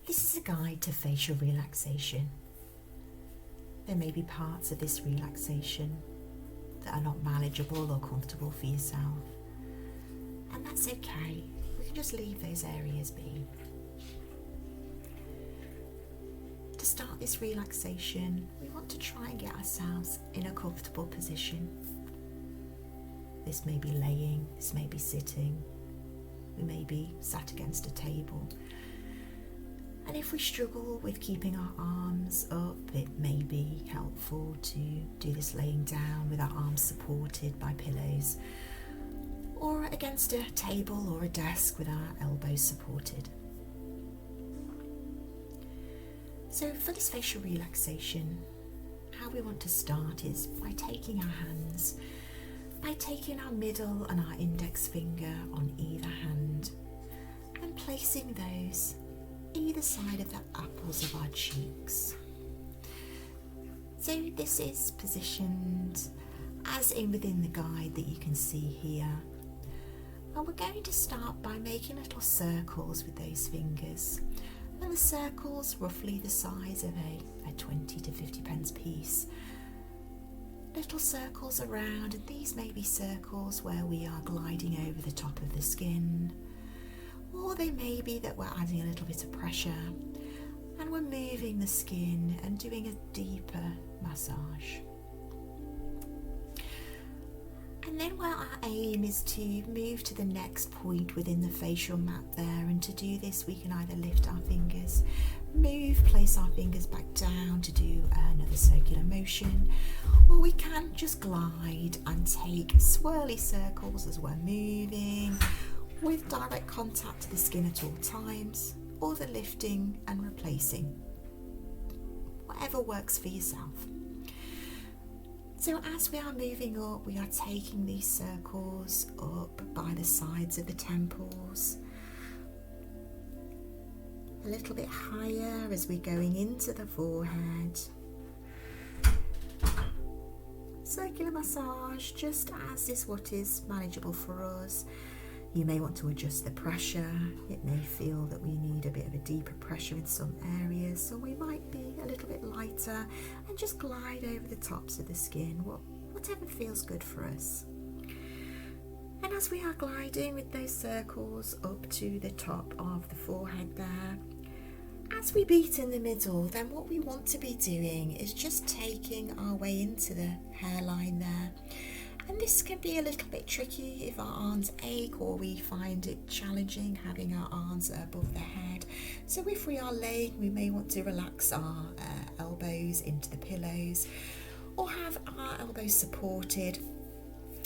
This is a guide to facial relaxation. There may be parts of this relaxation that are not manageable or comfortable for yourself, and that's okay. We can just leave those areas be. To start this relaxation, we want to try and get ourselves in a comfortable position. This may be laying, this may be sitting, we may be sat against a table. And if we struggle with keeping our arms up, it may be helpful to do this laying down with our arms supported by pillows, or against a table or a desk with our elbows supported. So for this facial relaxation, how we want to start is by taking our hands, by taking our middle and our index finger on either hand and placing those either side of the apples of our cheeks. So this is positioned as in within the guide that you can see here. And we're going to start by making little circles with those fingers. And the circles roughly the size of a 20 to 50 pence piece. Little circles around, and these may be circles where we are gliding over the top of the skin, or they may be that we're adding a little bit of pressure and we're moving the skin and doing a deeper massage. And then where our aim is to move to the next point within the facial mat there, and to do this we can either lift our fingers, place our fingers back down to do another circular motion, or we can just glide and take swirly circles as we're moving with direct contact to the skin at all times, or the lifting and replacing, whatever works for yourself. So as we are moving up, we are taking these circles up by the sides of the temples, a little bit higher as we're going into the forehead. Circular massage, just as is what is manageable for us. You may want to adjust the pressure. It may feel that we need a bit of a deeper pressure in some areas, so we might be a little bit lighter and just glide over the tops of the skin, whatever feels good for us. And as we are gliding with those circles up to the top of the forehead there, as we beat in the middle, then what we want to be doing is just taking our way into the hairline there. And this can be a little bit tricky if our arms ache or we find it challenging having our arms above the head. So if we are laying, we may want to relax our elbows into the pillows, or have our elbows supported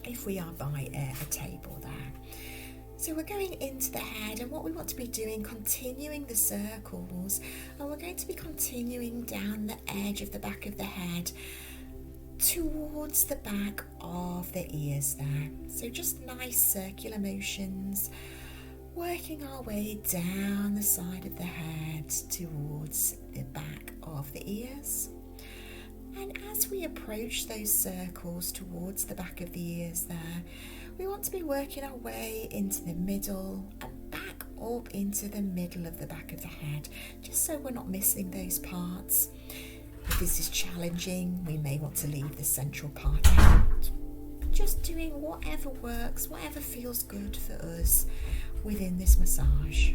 if we are by a table there. So we're going into the head, and what we want to be doing, continuing the circles, and we're going to be continuing down the edge of the back of the head towards the back of the ears there. So just nice circular motions, working our way down the side of the head towards the back of the ears. And as we approach those circles towards the back of the ears there, we want to be working our way into the middle and back up into the middle of the back of the head, just so we're not missing those parts. If this is challenging, we may want to leave the central part out. Just doing whatever works, whatever feels good for us within this massage.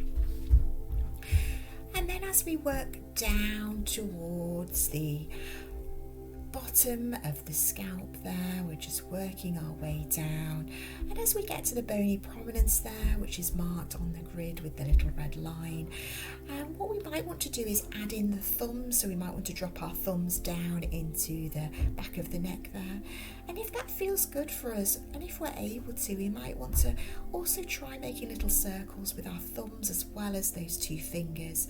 And then as we work down towards the bottom of the scalp there, we're just working our way down, and as we get to the bony prominence there, which is marked on the grid with the little red line, what we might want to do is add in the thumbs. So we might want to drop our thumbs down into the back of the neck there, and if that feels good for us, and if we're able to, we might want to also try making little circles with our thumbs as well as those two fingers,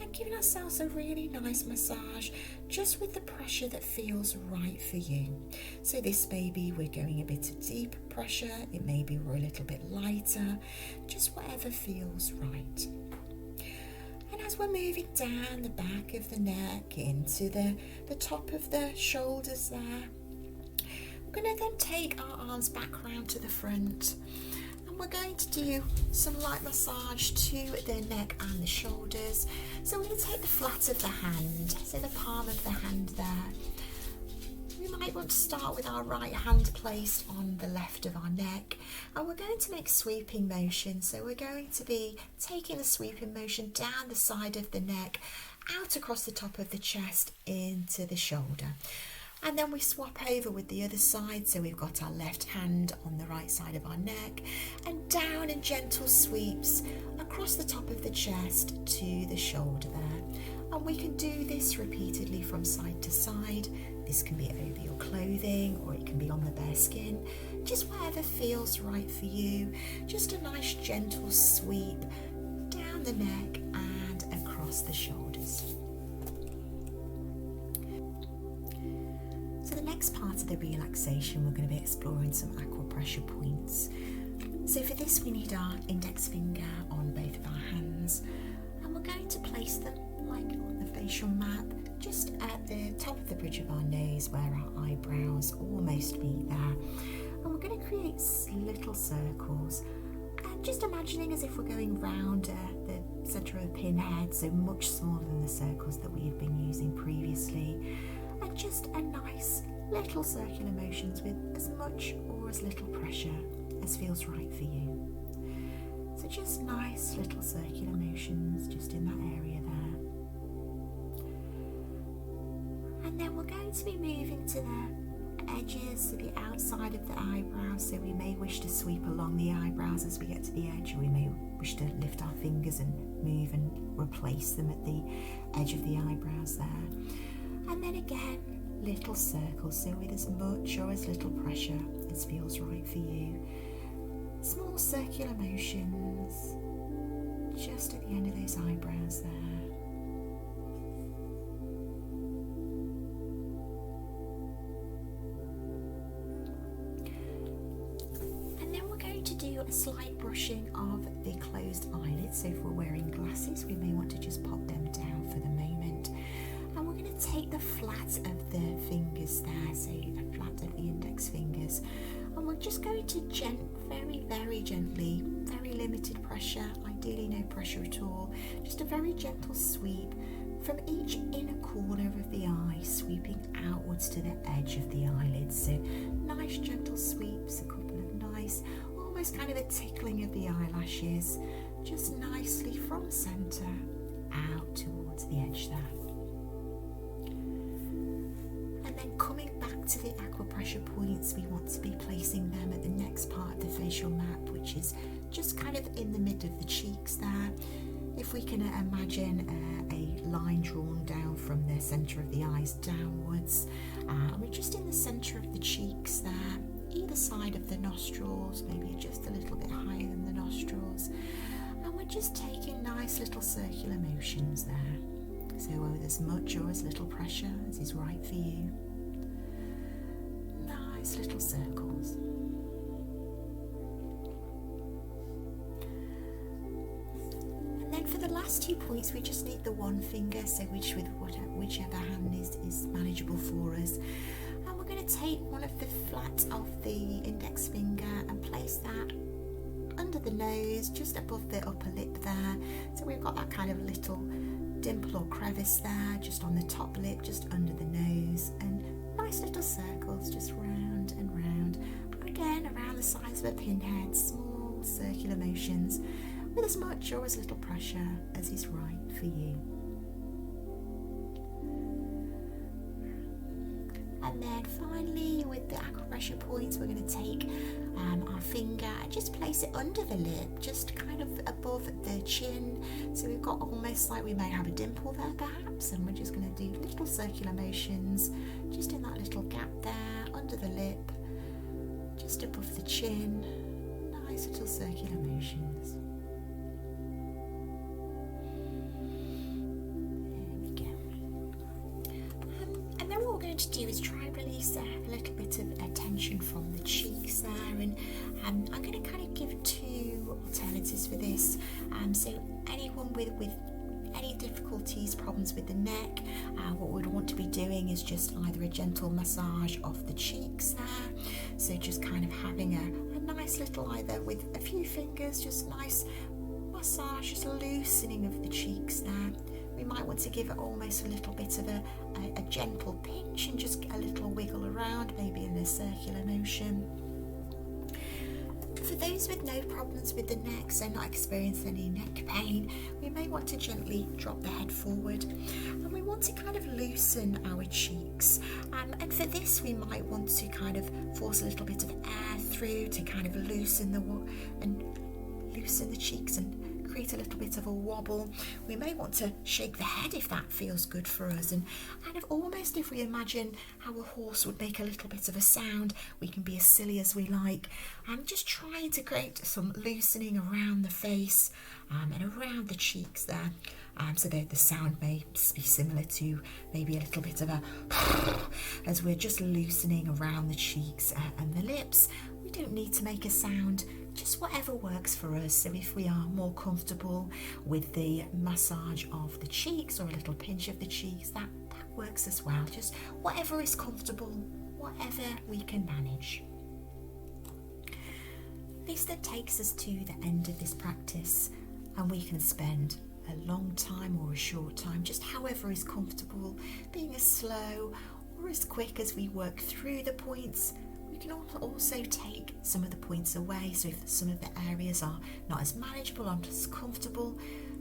and giving ourselves a really nice massage just with the pressure that feels right for you. So this may be we're going a bit of deep pressure, it may be we're a little bit lighter, just whatever feels right. And as we're moving down the back of the neck into the top of the shoulders there, we're going to then take our arms back round to the front, and And we're going to do some light massage to the neck and the shoulders. So we're going to take the flat of the hand, so the palm of the hand there. We might want to start with our right hand placed on the left of our neck, and we're going to make sweeping motions. So we're going to be taking the sweeping motion down the side of the neck, out across the top of the chest into the shoulder. And then we swap over with the other side, so we've got our left hand on the right side of our neck, and down in gentle sweeps across the top of the chest to the shoulder there. And we can do this repeatedly from side to side. This can be over your clothing, or it can be on the bare skin, just whatever feels right for you. Just a nice gentle sweep down the neck and across the shoulders. So the next part of the relaxation, we're going to be exploring some acupressure points. So for this, we need our index finger on both of our hands, and we're going to place them like on the facial map, just at the top of the bridge of our nose where our eyebrows almost meet there. And we're going to create little circles, and just imagining as if we're going round the centre of a pinhead, so much smaller than the circles that we have been using previously. And just a nice little circular motions with as much or as little pressure as feels right for you. So just nice little circular motions just in that area there. And then we're going to be moving to the edges, to the outside of the eyebrows. So we may wish to sweep along the eyebrows as we get to the edge, or we may wish to lift our fingers and move and replace them at the edge of the eyebrows there. And then again, little circles, so with as much or as little pressure as feels right for you. Small circular motions just at the end of those eyebrows there. And then we're going to do a slight brushing of the closed eyelids. So if we're wearing glasses, we may want to just pop them down for the moment. And we're going to take the flat of the fingers there, so the flat of the index fingers, and we're just going to very gently, very limited pressure, ideally no pressure at all, just a very gentle sweep from each inner corner of the eye, sweeping outwards to the edge of the eyelids. So nice gentle sweeps, a couple of nice, almost kind of a tickling of the eyelashes, just nicely from centre out towards the edge there. And then coming back to the acupressure points, we want to be placing them at the next part of the facial map, which is just kind of in the middle of the cheeks there. If we can imagine a line drawn down from the centre of the eyes downwards, we're just in the centre of the cheeks there, either side of the nostrils, maybe just a little bit higher than the nostrils, and we're just taking nice little circular motions there. So with as much or as little pressure as is right for you. Nice little circles. And then for the last 2 points, we just need the one finger, so whichever hand is manageable for us. And we're going to take one of the flat of the index finger and place that under the nose, just above the upper lip there. So we've got that kind of little dimple or crevice there, just on the top lip, just under the nose, and nice little circles just round and round, again around the size of a pinhead, small circular motions with as much or as little pressure as is right for you. And then finally, with the acupressure points, we're going to take our finger and just place it under the lip, just kind of above the chin. So we've got almost like we may have a dimple there perhaps, and we're just going to do little circular motions just in that little gap there, under the lip, just above the chin. Nice little circular motions. To do is try and release a little bit of tension from the cheeks there, and I'm going to kind of give 2 alternatives for this. So anyone with any difficulties, problems with the neck, what we'd want to be doing is just either a gentle massage of the cheeks there, so just kind of having a nice little, either with a few fingers, just nice massage, just loosening of the cheeks there. We might want to give it almost a little bit of a gentle pinch and just a little wiggle around, maybe in a circular motion. For those with no problems with the neck, so not experiencing any neck pain, we may want to gently drop the head forward, and we want to kind of loosen our cheeks. And for this, we might want to kind of force a little bit of air through to kind of loosen the cheeks and create a little bit of a wobble. We may want to shake the head if that feels good for us, and kind of almost, if we imagine how a horse would make a little bit of a sound, we can be as silly as we like, and just trying to create some loosening around the face and around the cheeks there. So the sound may be similar to maybe a little bit of a as we're just loosening around the cheeks and the lips. We don't need to make a sound, just whatever works for us. So if we are more comfortable with the massage of the cheeks or a little pinch of the cheeks, that works as well. Just whatever is comfortable, whatever we can manage. This then takes us to the end of this practice, and we can spend a long time or a short time, just however is comfortable, being as slow or as quick as we work through the points. We can also take some of the points away, so if some of the areas are not as manageable or not as comfortable,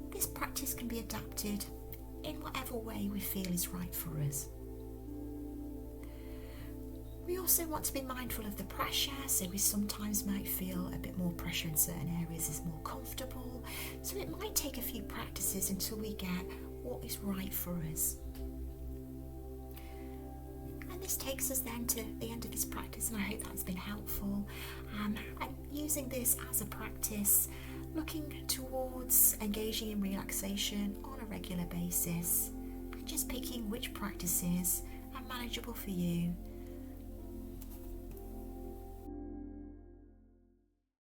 this practice can be adapted in whatever way we feel is right for us. We also want to be mindful of the pressure, so we sometimes might feel a bit more pressure in certain areas is more comfortable, so it might take a few practices until we get what is right for us. And this takes us then to the end of this practice, and I hope that's been helpful. And using this as a practice, looking towards engaging in relaxation on a regular basis, and just picking which practices are manageable for you